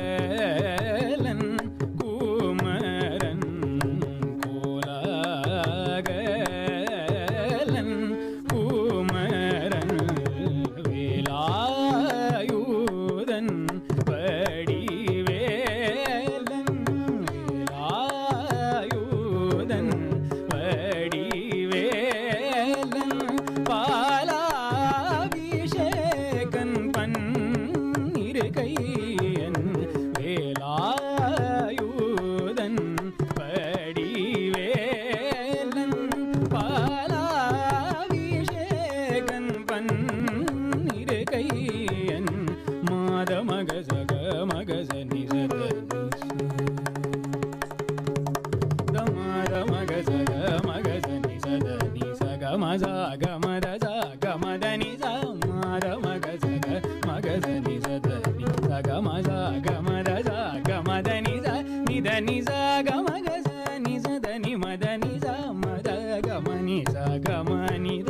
கோலாகலன் குமரன் கோலாகலன் குமரன் வேலாயுதன் வடிவேலன் வேலாயுதன் வடிவேலன் பாலாபிஷேகன் பன்னிருகையன் வேலாயுதன் வடிவேலன் பாலாபிஷேகன் பன்னிருகையன் மாத மகசக மகசனி மாத மகசக மகசனி சதனி சகமச கமத கமதனி மாத மகசக மகசனி சதனி சகமச கமத கமதனி நிதனி சகமகச நிசதனி மதனி மத கமனி சகமனித